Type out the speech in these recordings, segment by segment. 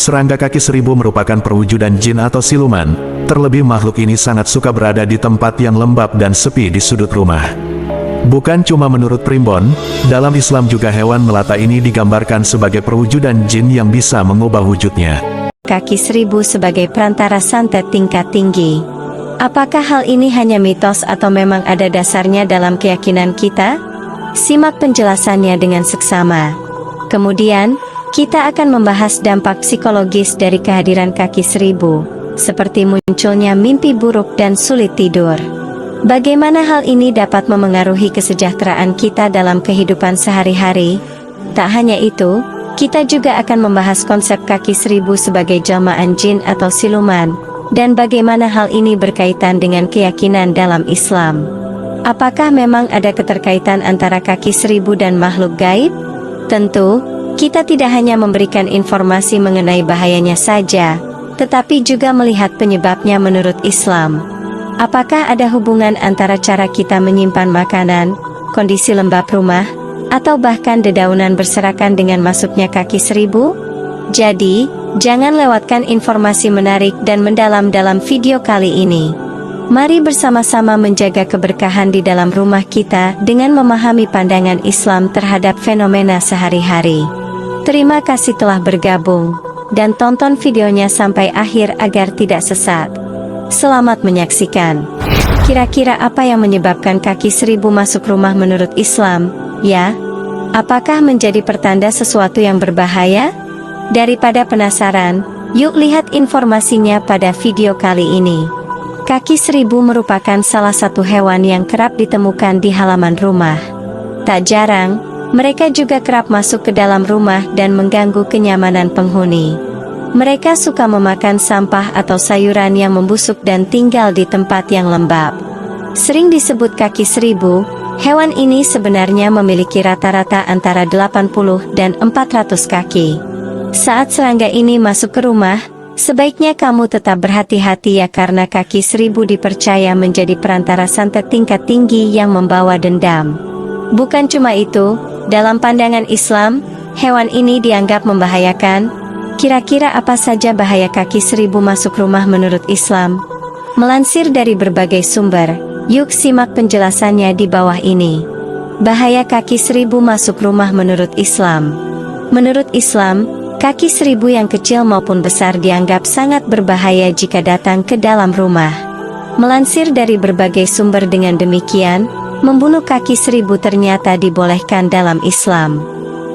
Serangga kaki seribu merupakan perwujudan jin atau siluman. Terlebih makhluk ini sangat suka berada di tempat yang lembab dan sepi di sudut rumah. Bukan cuma menurut Primbon, dalam Islam juga hewan melata ini digambarkan sebagai perwujudan jin yang bisa mengubah wujudnya. Kaki seribu sebagai perantara santet tingkat tinggi. Apakah hal ini hanya mitos atau memang ada dasarnya dalam keyakinan kita? Simak penjelasannya dengan seksama. Kemudian, kita akan membahas dampak psikologis dari kehadiran kaki seribu, seperti munculnya mimpi buruk dan sulit tidur. Bagaimana hal ini dapat memengaruhi kesejahteraan kita dalam kehidupan sehari-hari? Tak hanya itu, kita juga akan membahas konsep kaki seribu sebagai jelmaan jin atau siluman, dan bagaimana hal ini berkaitan dengan keyakinan dalam Islam. Apakah memang ada keterkaitan antara kaki seribu dan makhluk gaib? Tentu, kita tidak hanya memberikan informasi mengenai bahayanya saja, tetapi juga melihat penyebabnya menurut Islam. Apakah ada hubungan antara cara kita menyimpan makanan, kondisi lembab rumah, atau bahkan dedaunan berserakan dengan masuknya kaki seribu? Jadi, jangan lewatkan informasi menarik dan mendalam dalam video kali ini. Mari bersama-sama menjaga keberkahan di dalam rumah kita dengan memahami pandangan Islam terhadap fenomena sehari-hari. Terima kasih telah bergabung, dan tonton videonya sampai akhir agar tidak sesat. Selamat menyaksikan. Kira-kira apa yang menyebabkan kaki seribu masuk rumah menurut Islam, ya? Apakah menjadi pertanda sesuatu yang berbahaya? Daripada penasaran, yuk lihat informasinya pada video kali ini. Kaki seribu merupakan salah satu hewan yang kerap ditemukan di halaman rumah. Tak jarang, mereka juga kerap masuk ke dalam rumah dan mengganggu kenyamanan penghuni. Mereka suka memakan sampah atau sayuran yang membusuk dan tinggal di tempat yang lembab. Sering disebut kaki seribu, hewan ini sebenarnya memiliki rata-rata antara 80 dan 400 kaki. Saat serangga ini masuk ke rumah, sebaiknya kamu tetap berhati-hati ya, karena kaki seribu dipercaya menjadi perantara santet tingkat tinggi yang membawa dendam. Bukan cuma itu, dalam pandangan Islam, hewan ini dianggap membahayakan. Kira-kira apa saja bahaya kaki seribu masuk rumah menurut Islam? Melansir dari berbagai sumber, yuk simak penjelasannya di bawah ini. Bahaya kaki seribu masuk rumah menurut Islam. Menurut Islam, kaki seribu yang kecil maupun besar dianggap sangat berbahaya jika datang ke dalam rumah. Melansir dari berbagai sumber dengan demikian, membunuh kaki seribu ternyata dibolehkan dalam Islam.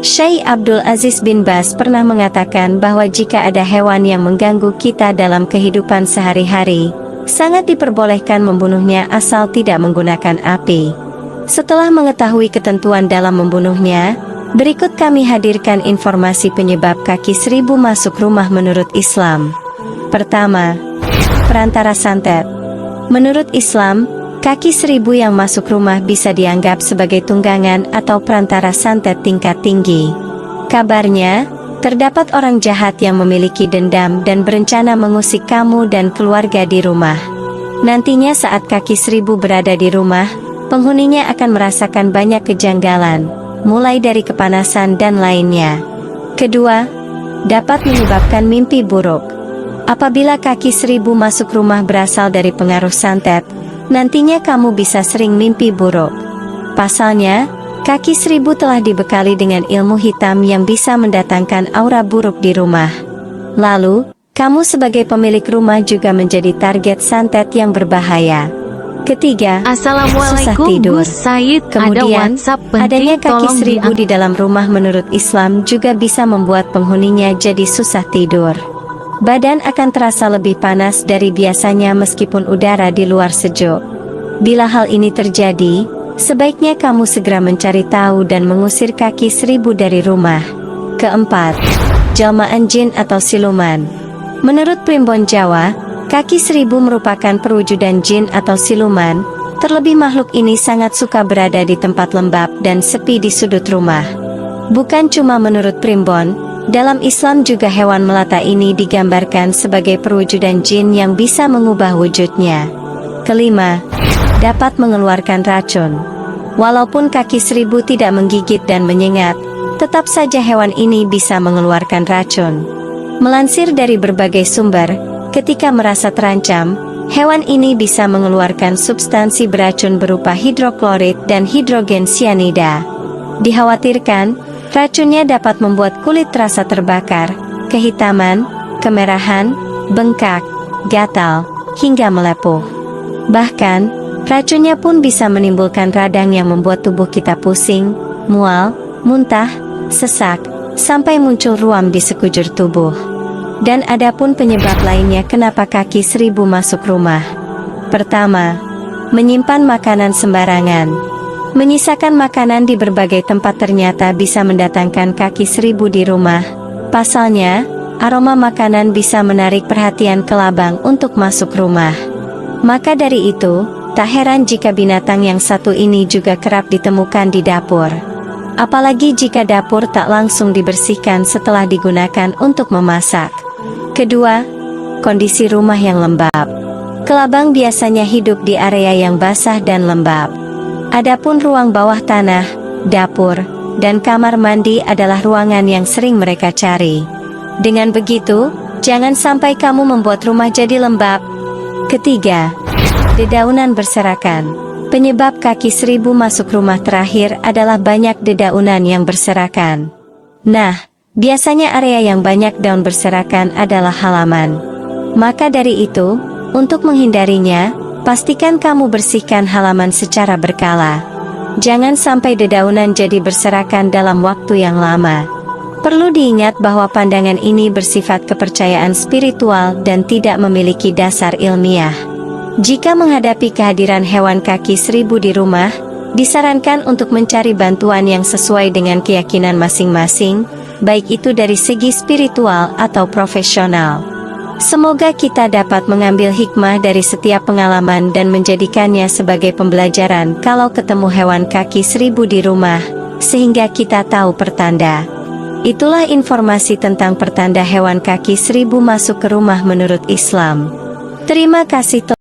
Syekh Abdul Aziz bin Baz pernah mengatakan bahwa jika ada hewan yang mengganggu kita dalam kehidupan sehari-hari, sangat diperbolehkan membunuhnya asal tidak menggunakan api. Setelah mengetahui ketentuan dalam membunuhnya, berikut kami hadirkan informasi penyebab kaki seribu masuk rumah menurut Islam. Pertama, perantara santet. Menurut Islam, kaki seribu yang masuk rumah bisa dianggap sebagai tunggangan atau perantara santet tingkat tinggi. Kabarnya, terdapat orang jahat yang memiliki dendam dan berencana mengusik kamu dan keluarga di rumah. Nantinya saat kaki seribu berada di rumah, penghuninya akan merasakan banyak kejanggalan, mulai dari kepanasan dan lainnya. Kedua, dapat menyebabkan mimpi buruk. Apabila kaki seribu masuk rumah berasal dari pengaruh santet, nantinya kamu bisa sering mimpi buruk. Pasalnya, kaki seribu telah dibekali dengan ilmu hitam yang bisa mendatangkan aura buruk di rumah. Lalu, kamu sebagai pemilik rumah juga menjadi target santet yang berbahaya. Ketiga, susah tidur. Gus Said, Kemudian, adanya kaki seribu di dalam rumah menurut Islam juga bisa membuat penghuninya jadi susah tidur. Badan akan terasa lebih panas dari biasanya meskipun udara di luar sejuk. Bila hal ini terjadi, sebaiknya kamu segera mencari tahu dan mengusir kaki seribu dari rumah. Keempat, jelmaan jin atau siluman. Menurut Primbon Jawa, kaki seribu merupakan perwujudan jin atau siluman. Terlebih makhluk ini sangat suka berada di tempat lembab dan sepi di sudut rumah. Bukan cuma menurut Primbon, dalam Islam juga hewan melata ini digambarkan sebagai perwujudan jin yang bisa mengubah wujudnya. Kelima, dapat mengeluarkan racun. Walaupun kaki seribu tidak menggigit dan menyengat, tetap saja hewan ini bisa mengeluarkan racun. Melansir dari berbagai sumber, ketika merasa terancam, hewan ini bisa mengeluarkan substansi beracun berupa hidroklorid dan hidrogen cyanida. Dikhawatirkan, racunnya dapat membuat kulit terasa terbakar, kehitaman, kemerahan, bengkak, gatal, hingga melepuh. Bahkan, racunnya pun bisa menimbulkan radang yang membuat tubuh kita pusing, mual, muntah, sesak, sampai muncul ruam di sekujur tubuh. Dan ada pun penyebab lainnya kenapa kaki seribu masuk rumah. Pertama, menyimpan makanan sembarangan. Menyisakan makanan di berbagai tempat ternyata bisa mendatangkan kaki seribu di rumah. Pasalnya, aroma makanan bisa menarik perhatian kelabang untuk masuk rumah. Maka dari itu, tak heran jika binatang yang satu ini juga kerap ditemukan di dapur. Apalagi jika dapur tak langsung dibersihkan setelah digunakan untuk memasak. Kedua, kondisi rumah yang lembab. Kelabang biasanya hidup di area yang basah dan lembab. Adapun ruang bawah tanah, dapur, dan kamar mandi adalah ruangan yang sering mereka cari. Dengan begitu, jangan sampai kamu membuat rumah jadi lembab. Ketiga, dedaunan berserakan. Penyebab kaki seribu masuk rumah terakhir adalah banyak dedaunan yang berserakan. Nah, biasanya area yang banyak daun berserakan adalah halaman. Maka dari itu, untuk menghindarinya, pastikan kamu bersihkan halaman secara berkala. Jangan sampai dedaunan jadi berserakan dalam waktu yang lama. Perlu diingat bahwa pandangan ini bersifat kepercayaan spiritual dan tidak memiliki dasar ilmiah. Jika menghadapi kehadiran hewan kaki seribu di rumah, disarankan untuk mencari bantuan yang sesuai dengan keyakinan masing-masing, baik itu dari segi spiritual atau profesional. Semoga kita dapat mengambil hikmah dari setiap pengalaman dan menjadikannya sebagai pembelajaran kalau ketemu hewan kaki seribu di rumah, sehingga kita tahu pertanda. Itulah informasi tentang pertanda hewan kaki seribu masuk ke rumah menurut Islam. Terima kasih.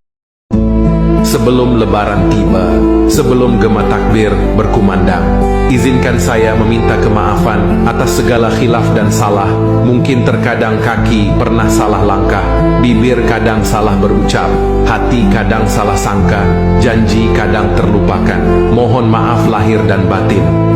Sebelum lebaran tiba, sebelum gema takbir berkumandang, izinkan saya meminta kemaafan atas segala khilaf dan salah. Mungkin terkadang kaki pernah salah langkah, bibir kadang salah berucap, hati kadang salah sangka, janji kadang terlupakan. Mohon maaf lahir dan batin.